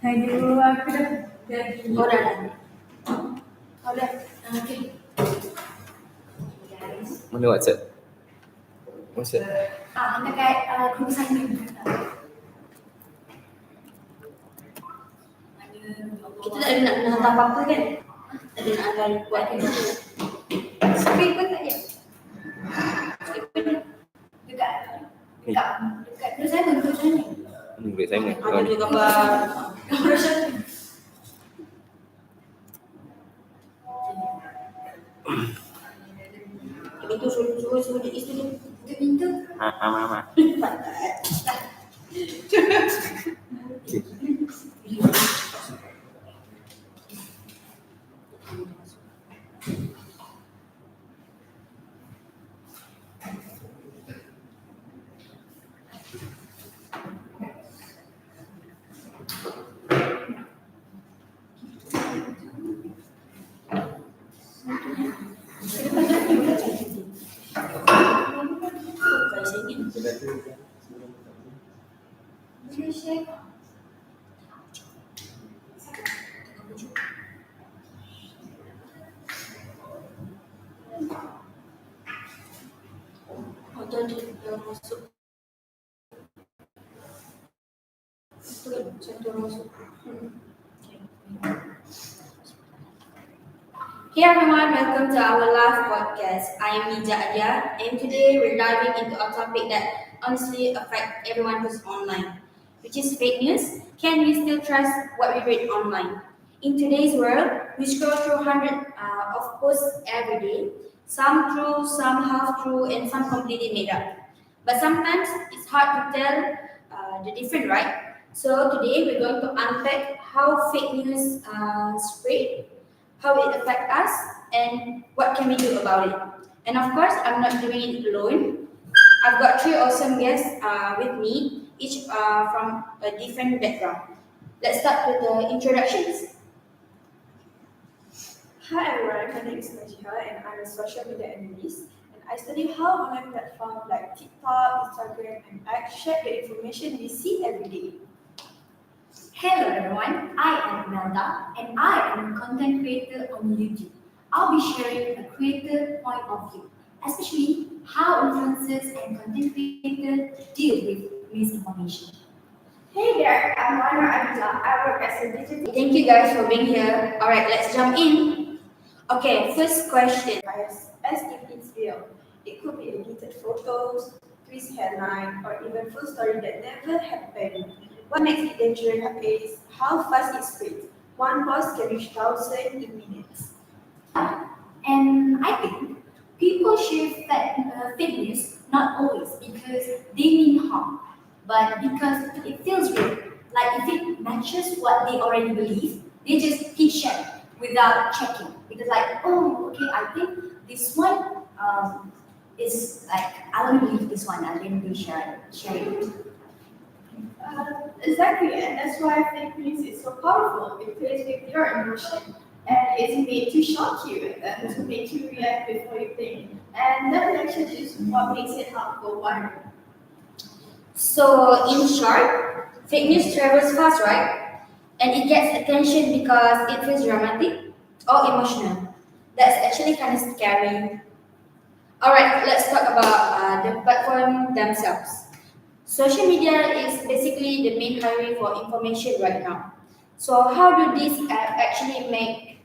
Aduh, aku dah jadi. Oh dah. Oh dah. Okay. Guys. Mana WhatsApp? WhatsApp. Dekat group assignment. Kita tak ada nak hantar apa-apa kan? Tak ada nak hantar buat kerja. Screen pun tak payah. Screen pun dekat group assignment. Great assignment. Ada juga gambar assignment. Itu suruh di isteri tutup pintu. Mama. Hey everyone, welcome to our live podcast. I am NIJA ADIA, and today we're diving into a topic that honestly affects everyone who's online, which is fake news. Can we still trust what we read online? In today's world, we scroll through hundreds of posts every day, some true, some half true, and some completely made up. But sometimes it's hard to tell the difference, right? So today we're going to unpack how fake news spread, how it affects us, and what can we do about it. And of course, I'm not doing it alone. I've got three awesome guests with me, each from a different background. Let's start with the introductions. Hi everyone, my name is NAJIHAH and I'm a social media analyst. And I study how online platforms like TikTok, Instagram, and X share the information we see every day. Hello everyone, I am IEMELDA and I am a content creator on YouTube. I'll be sharing a creator point of view, especially how influencers and content creators deal with misinformation. Hey there, I'm ADILAH. I work as a digital Thank you guys for being here. Alright, let's jump in. Okay, first question. bias as if it's real. It could be edited photos, twist headline, or even full story that never happened. What makes it dangerous is how fast it spreads. One post can reach thousands in minutes. And I think people share fake news not always because they mean harm, but because it feels real. Like if it matches what they already believe, they just hit share without checking. Because like, oh, okay, I think this one is like, I don't believe this one, and then they share it. Exactly, and that's why fake news is so powerful. It plays with your emotion, and it's made to shock you and to make you react before you think. And that reaction is what makes it go viral. So, in short, fake news travels fast, right? And it gets attention because it feels dramatic or emotional. That's actually kind of scary. Alright, let's talk about the platform themselves. Social media is basically the main highway for information right now. So, how do these apps actually make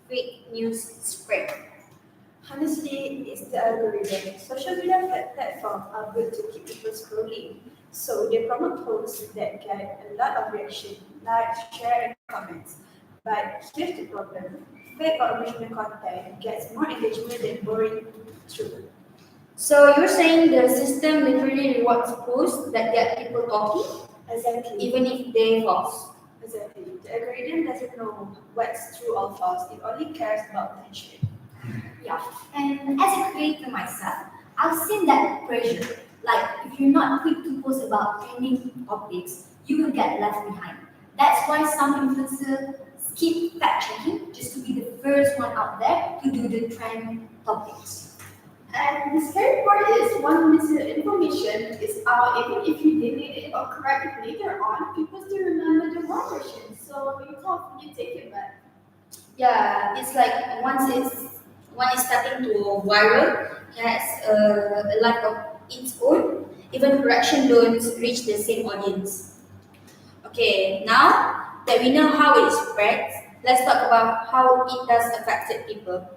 fake news spread? Honestly, it's the algorithm. Social media platforms are good to keep people scrolling. So they promote posts that get a lot of reaction, likes, share, and comments. But here's the problem. Fake or original content gets more engagement than boring truth. So, you're saying the system literally rewards posts that get people talking, Exactly. even if they're false. Exactly. The algorithm doesn't know what's true or false. It only cares about attention. Yeah, and as a creator myself, I've seen that pressure. Like, if you're not quick to post about trending topics, you will get left behind. That's why some influencers skip fact checking just to be the first one out there to do the trend topics. And the scary part is one misinformation is out, even if you delete it or correct it later on, people still remember the wrong version. So Yeah, it's like once it's starting to viral, it has a life of its own. Even correction don't reach the same audience. Okay, now that we know how it spreads, let's talk about how it does affect people.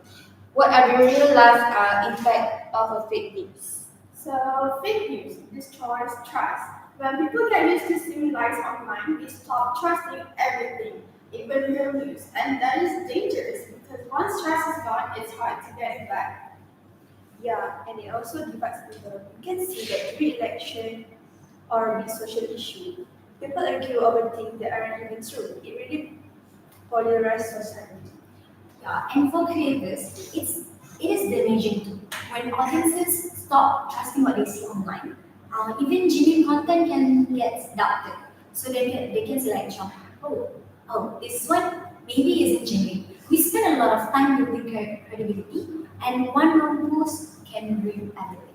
What are the real life impact of a fake news? So, fake news destroys trust. When people get used to seeing lies online, they stop trusting everything, even real news. And that is dangerous because once trust is gone, it's hard to get it back. Yeah, and it also divides people. You can see that during election or big social issue, people argue over things that aren't even true. It really polarizes society. Yeah, and for creators, it is damaging too. When audiences stop trusting what they see online, even genuine content can get doubted. So they can say like, this one maybe isn't genuine. We spend a lot of time building credibility, and one wrong post can ruin everything.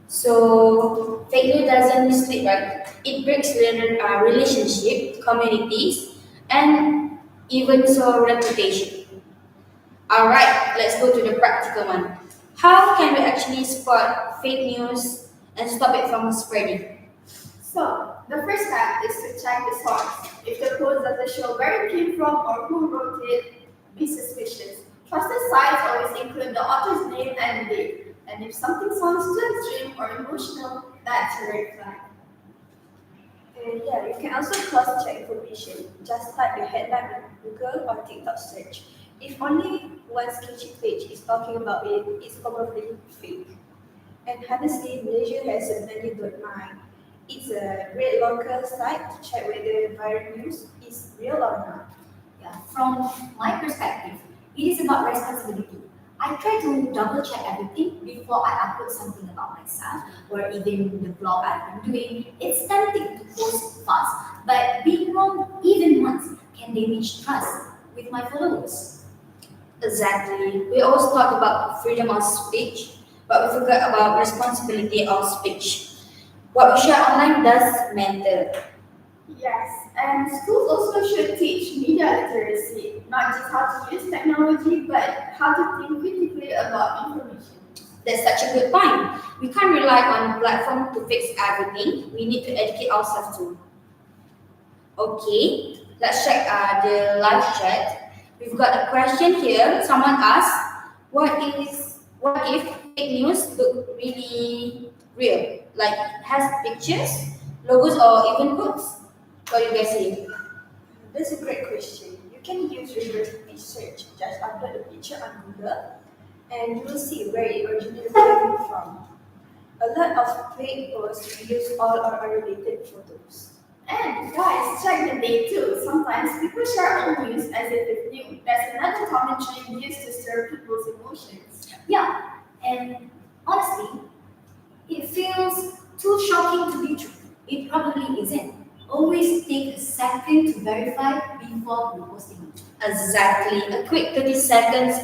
So fake news doesn't mislead, right? It breaks relationship, communities, and even so reputation. Alright, let's go to the practical one. How can we actually spot fake news and stop it from spreading? So, the first step is to check the source. If the post doesn't show where it came from or who wrote it, be suspicious. Trusted sites always include the author's name and date. And if something sounds too extreme or emotional, that's a red flag. Yeah, you can also cross-check information. Just type the headline in Google or TikTok search. If only one sketchy page is talking about it, it's probably fake. And honestly, Malaysia has a 90.9. It's a great local site to check whether viral news is real or not. Yeah, from my perspective, it is about responsibility. I try to double check everything before I upload something about myself or even the blog I've been doing. It's tempting to post fast, but being wrong even once can damage trust with my followers. Exactly. We always talk about freedom of speech, but we forget about responsibility of speech. What we share online does matter. Yes, and schools also should teach media literacy, not just how to use technology, but how to think critically about information. That's such a good point. We can't rely on platform to fix everything. We need to educate ourselves too. Okay, let's check the live chat. We've got a question here. Someone asked, what if fake news look really real? Like it has pictures, logos, or even quotes? What do you guys say? That's a great question. You can use reverse image search. Just upload a picture on Google and you will see where it originally came from. A lot of fake posts use all or unrelated photos. And guys, check the date too. Sometimes people share old news as if it's new. That's another common trend used to stir people's emotions. Yeah, and honestly, it feels too shocking to be true. It probably isn't. Always take a second to verify before posting it. Exactly. A quick 30 seconds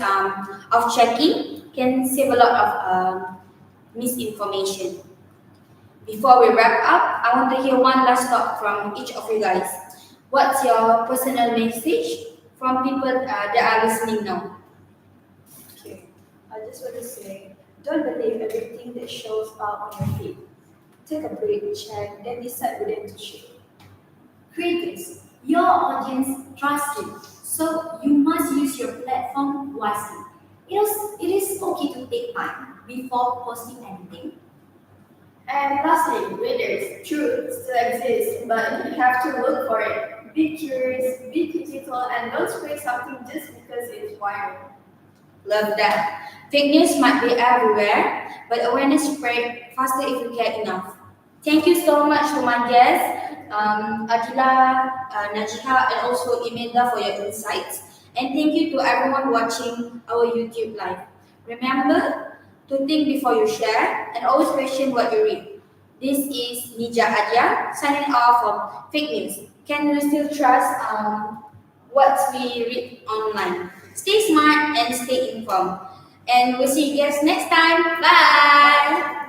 of checking can save a lot of misinformation. Before we wrap up, I want to hear one last thought from each of you guys. What's your personal message from people that are listening now? Okay, I just want to say, don't believe everything that shows up on your feed. Take a break, check, then decide whether to share. Creators, your audience trusts you, so you must use your platform wisely. It is okay to take time before posting anything. And lastly, readers, truth still exists, but you have to look for it. Be curious, be critical, and don't spread something just because it's viral. Love that. Fake news might be everywhere, but awareness spread faster if we care enough. Thank you so much to my guests, ADILAH, NAJIHAH, and also IEMELDA for your insights. And thank you to everyone watching our YouTube live. Remember to think before you share and always question what you read. This is NIJA ADIA signing off from fake news. Can we still trust what we read online? Stay smart and stay informed. And we'll see you guys next time. Bye!